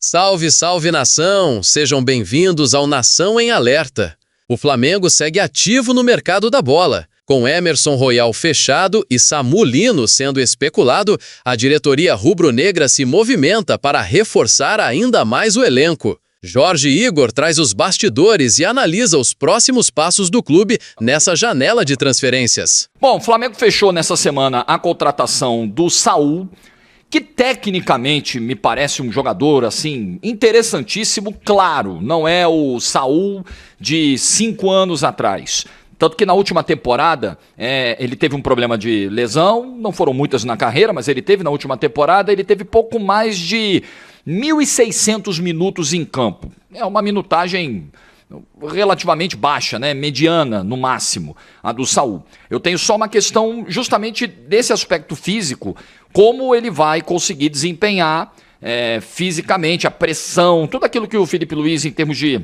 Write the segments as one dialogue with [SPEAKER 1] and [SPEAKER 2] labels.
[SPEAKER 1] Salve, salve nação! Sejam bem-vindos ao Nação em Alerta. O Flamengo segue ativo no mercado da bola. Com Emerson Royal fechado e Samu Lino sendo especulado, a diretoria rubro-negra se movimenta para reforçar ainda mais o elenco. Jorge Igor traz os bastidores e analisa os próximos passos do clube nessa janela de transferências.
[SPEAKER 2] Bom, o Flamengo fechou nessa semana a contratação do Saul, que tecnicamente me parece um jogador assim interessantíssimo. Claro, não é o Saul de 5 anos atrás. Tanto que na última temporada ele teve um problema de lesão, não foram muitas na carreira, mas ele teve na última temporada, ele teve pouco mais de 1.600 minutos em campo. É uma minutagem relativamente baixa, né? Mediana no máximo, a do Saul. Eu tenho só uma questão justamente desse aspecto físico, como ele vai conseguir desempenhar fisicamente, a pressão, tudo aquilo que o Felipe Luiz, em termos de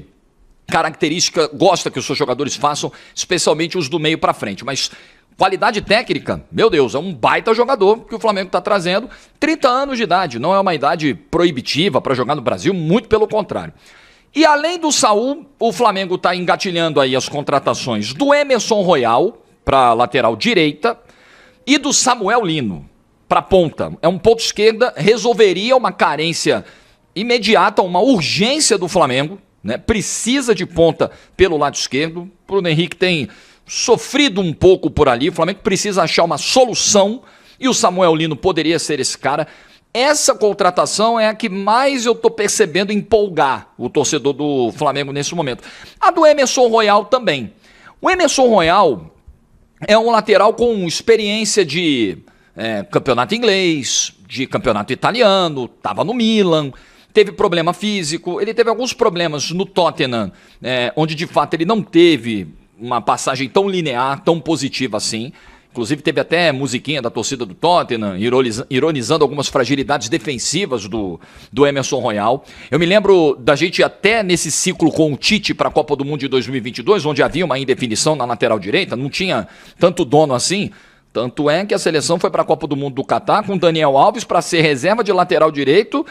[SPEAKER 2] característica, gosta que os seus jogadores façam, especialmente os do meio para frente. Mas qualidade técnica, meu Deus, é um baita jogador que o Flamengo está trazendo. 30 anos de idade, não é uma idade proibitiva para jogar no Brasil, muito pelo contrário. E além do Saul, o Flamengo está engatilhando aí as contratações do Emerson Royal para lateral direita e do Samuel Lino para ponta. É um ponto esquerda, resolveria uma carência imediata, uma urgência do Flamengo, né? Precisa de ponta pelo lado esquerdo. O Bruno Henrique tem sofrido um pouco por ali. O Flamengo precisa achar uma solução e o Samuel Lino poderia ser esse cara. Essa contratação é a que mais eu tô percebendo empolgar o torcedor do Flamengo nesse momento. A do Emerson Royal também. O Emerson Royal é um lateral com experiência de campeonato inglês, de campeonato italiano, estava no Milan, teve problema físico, ele teve alguns problemas no Tottenham, onde de fato ele não teve uma passagem tão linear, tão positiva assim. Inclusive teve até musiquinha da torcida do Tottenham, ironizando algumas fragilidades defensivas do Emerson Royal. Eu me lembro da gente até nesse ciclo com o Tite para a Copa do Mundo de 2022, onde havia uma indefinição na lateral direita, não tinha tanto dono assim. Tanto é que a seleção foi para a Copa do Mundo do Catar com Daniel Alves para ser reserva de lateral direito,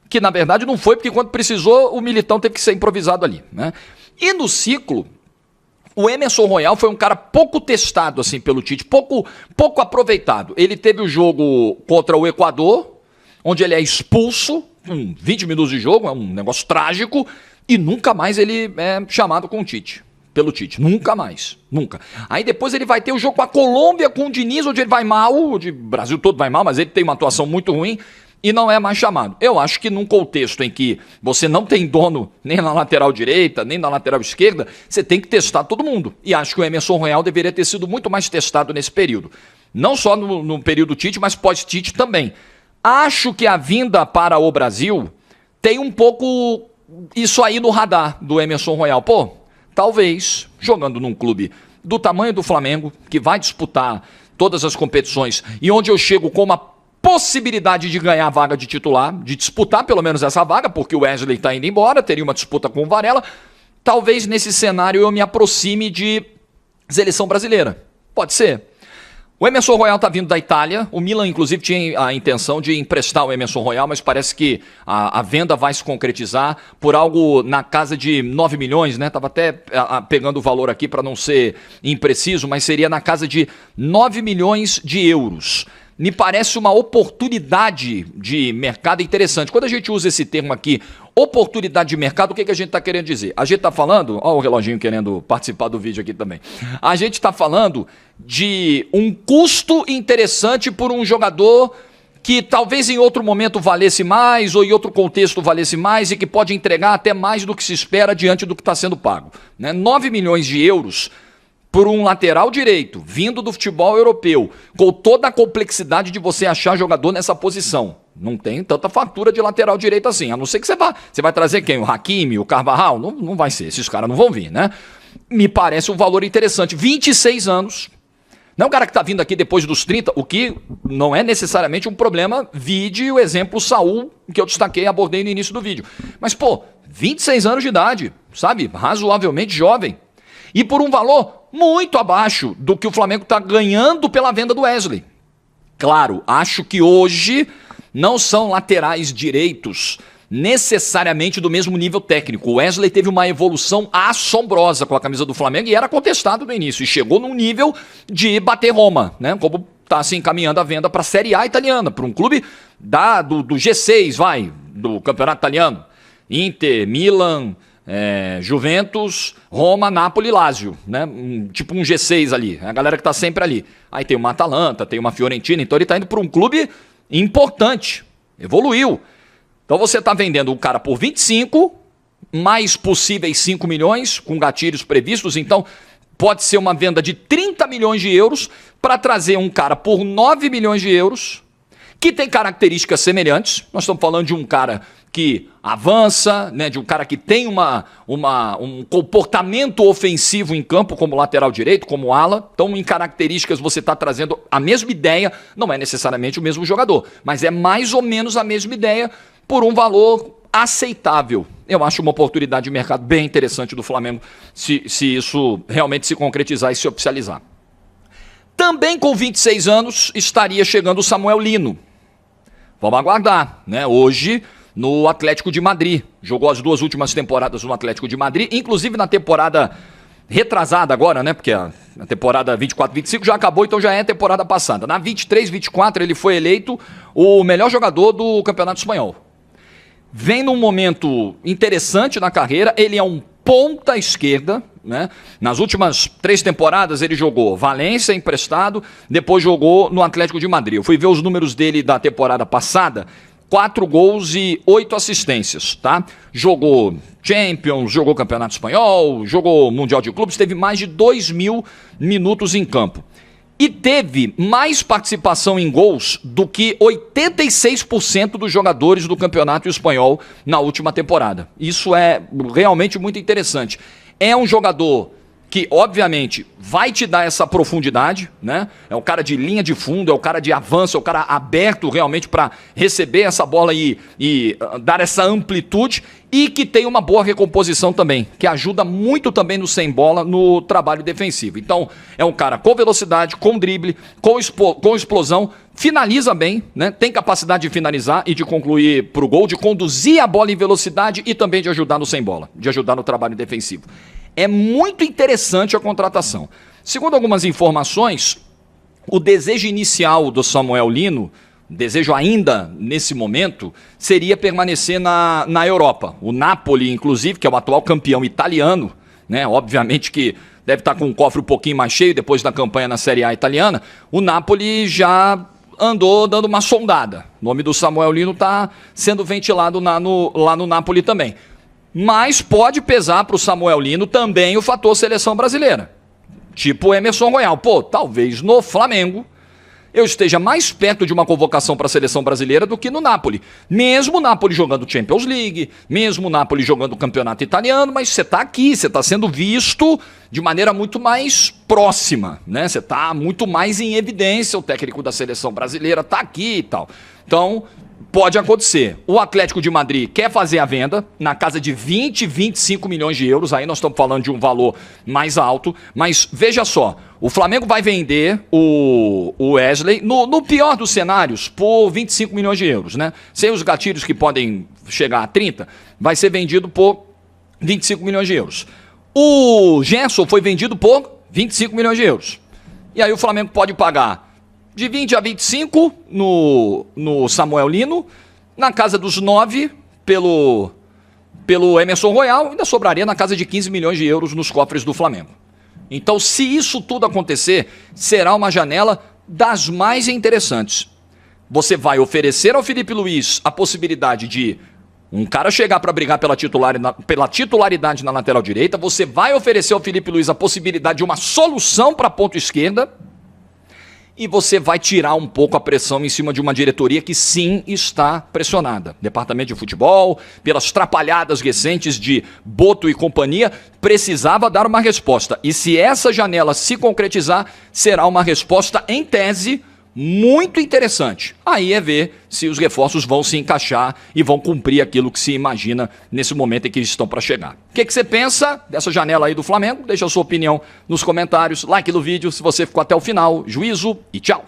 [SPEAKER 2] que na verdade não foi, porque quando precisou o Militão teve que ser improvisado ali, né? E no ciclo, o Emerson Royal foi um cara pouco testado assim pelo Tite, pouco aproveitado. Ele teve o jogo contra o Equador, onde ele é expulso, com 20 minutos de jogo, é um negócio trágico, e nunca mais ele é chamado com o Tite, pelo Tite, nunca mais, nunca. Aí depois ele vai ter o jogo com a Colômbia, com o Diniz, onde ele vai mal, o Brasil todo vai mal, mas ele tem uma atuação muito ruim, e não é mais chamado. Eu acho que num contexto em que você não tem dono nem na lateral direita, nem na lateral esquerda, você tem que testar todo mundo. E acho que o Emerson Royal deveria ter sido muito mais testado nesse período. Não só no período Tite, mas pós-Tite também. Acho que a vinda para o Brasil tem um pouco isso aí no radar do Emerson Royal. Pô, talvez, jogando num clube do tamanho do Flamengo, que vai disputar todas as competições, e onde eu chego com uma possibilidade de ganhar a vaga de titular, de disputar pelo menos essa vaga, porque o Wesley está indo embora, teria uma disputa com o Varela. Talvez nesse cenário eu me aproxime de seleção brasileira. Pode ser. O Emerson Royal está vindo da Itália. O Milan, inclusive, tinha a intenção de emprestar o Emerson Royal, mas parece que a venda vai se concretizar por algo na casa de 9 milhões, né? Estava até pegando o valor aqui para não ser impreciso, mas seria na casa de 9 milhões de euros. Me parece uma oportunidade de mercado interessante. Quando a gente usa esse termo aqui, oportunidade de mercado, o que a gente está querendo dizer? A gente está falando, ó o reloginho querendo participar do vídeo aqui também. A gente está falando de um custo interessante por um jogador que talvez em outro momento valesse mais ou em outro contexto valesse mais e que pode entregar até mais do que se espera diante do que está sendo pago, né? 9 milhões de euros por um lateral direito, vindo do futebol europeu, com toda a complexidade de você achar jogador nessa posição. Não tem tanta fatura de lateral direito assim, a não ser que você vai trazer quem? O Hakimi, o Carvajal? Não vai ser, esses caras não vão vir, né? Me parece um valor interessante. 26 anos, não é um cara que está vindo aqui depois dos 30, o que não é necessariamente um problema, vide o exemplo Saul, que eu destaquei, abordei no início do vídeo. Mas, pô, 26 anos de idade, sabe? Razoavelmente jovem. E por um valor muito abaixo do que o Flamengo está ganhando pela venda do Wesley. Claro, acho que hoje não são laterais direitos necessariamente do mesmo nível técnico. O Wesley teve uma evolução assombrosa com a camisa do Flamengo e era contestado no início. E chegou num nível de bater Roma, né? Como está se encaminhando a venda para a Série A italiana, para um clube do G6, do campeonato italiano. Inter, Milan, Juventus, Roma, Napoli e Lazio, né? Tipo um G6 ali, a galera que está sempre ali. Aí tem uma Atalanta, tem uma Fiorentina, então ele está indo para um clube importante, evoluiu. Então você está vendendo o cara por 25, mais possíveis 5 milhões, com gatilhos previstos, então pode ser uma venda de 30 milhões de euros para trazer um cara por 9 milhões de euros, que tem características semelhantes. Nós estamos falando de um cara que avança, né, de um cara que tem um comportamento ofensivo em campo como lateral direito, como ala. Então, em características, você está trazendo a mesma ideia, não é necessariamente o mesmo jogador, mas é mais ou menos a mesma ideia por um valor aceitável. Eu acho uma oportunidade de mercado bem interessante do Flamengo, se isso realmente se concretizar e se oficializar. Também com 26 anos estaria chegando o Samuel Lino. Vamos aguardar, né? Hoje, no Atlético de Madrid. Jogou as 2 últimas temporadas no Atlético de Madrid, inclusive na temporada retrasada agora, né? Porque a temporada 24-25 já acabou, então já é a temporada passada. Na 23-24 ele foi eleito o melhor jogador do Campeonato Espanhol. Vem num momento interessante na carreira, ele é um ponta esquerda, né? Nas últimas 3 temporadas ele jogou Valência emprestado, depois jogou no Atlético de Madrid. Eu fui ver os números dele da temporada passada, 4 gols e 8 assistências, tá? Jogou Champions, jogou Campeonato Espanhol, jogou Mundial de Clubes, teve mais de 2.000 minutos em campo. E teve mais participação em gols do que 86% dos jogadores do Campeonato Espanhol na última temporada. Isso é realmente muito interessante. É um jogador que, obviamente, vai te dar essa profundidade, né? É o cara de linha de fundo, é o cara de avanço, é o cara aberto realmente para receber essa bola e dar essa amplitude, e que tem uma boa recomposição também, que ajuda muito também no sem bola, no trabalho defensivo. Então, é um cara com velocidade, com drible, com explosão, finaliza bem, né? Tem capacidade de finalizar e de concluir para o gol, de conduzir a bola em velocidade e também de ajudar no sem bola, de ajudar no trabalho defensivo. É muito interessante a contratação. Segundo algumas informações, o desejo inicial do Samuel Lino, desejo ainda nesse momento, seria permanecer na Europa. O Napoli, inclusive, que é o atual campeão italiano, né? Obviamente que deve estar com um cofre um pouquinho mais cheio depois da campanha na Série A italiana. O Napoli já andou dando uma sondada. O nome do Samuel Lino está sendo ventilado lá no Napoli também. Mas pode pesar para o Samuel Lino também o fator seleção brasileira. Tipo Emerson Royal. Pô, talvez no Flamengo eu esteja mais perto de uma convocação para a seleção brasileira do que no Napoli. Mesmo o Napoli jogando Champions League, mesmo o Napoli jogando o campeonato italiano, mas você está aqui, você está sendo visto de maneira muito mais próxima, né? Você está muito mais em evidência, o técnico da seleção brasileira está aqui e tal. Então, pode acontecer. O Atlético de Madrid quer fazer a venda na casa de 20, 25 milhões de euros. Aí nós estamos falando de um valor mais alto. Mas veja só, o Flamengo vai vender o Wesley, no pior dos cenários, por 25 milhões de euros, né? Sem os gatilhos que podem chegar a 30, vai ser vendido por 25 milhões de euros. O Gerson foi vendido por 25 milhões de euros. E aí o Flamengo pode pagar de 20 a 25 no Samuel Lino, na casa dos 9 pelo Emerson Royal, ainda sobraria na casa de 15 milhões de euros nos cofres do Flamengo. Então, se isso tudo acontecer, será uma janela das mais interessantes. Você vai oferecer ao Felipe Luiz a possibilidade de um cara chegar para brigar pela titularidade na lateral direita, você vai oferecer ao Felipe Luiz a possibilidade de uma solução para a ponta esquerda, e você vai tirar um pouco a pressão em cima de uma diretoria que sim está pressionada. Departamento de futebol, pelas trapalhadas recentes de Boto e companhia, precisava dar uma resposta. E se essa janela se concretizar, será uma resposta em tese muito interessante. Aí é ver se os reforços vão se encaixar e vão cumprir aquilo que se imagina nesse momento em que eles estão para chegar. O que você pensa dessa janela aí do Flamengo? Deixa a sua opinião nos comentários, like no vídeo se você ficou até o final. Juízo e tchau!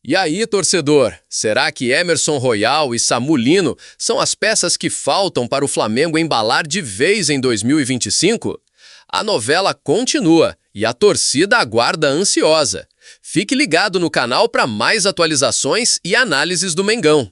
[SPEAKER 1] E aí, torcedor, será que Emerson Royal e Samu Lino são as peças que faltam para o Flamengo embalar de vez em 2025? A novela continua e a torcida aguarda ansiosa. Fique ligado no canal para mais atualizações e análises do Mengão.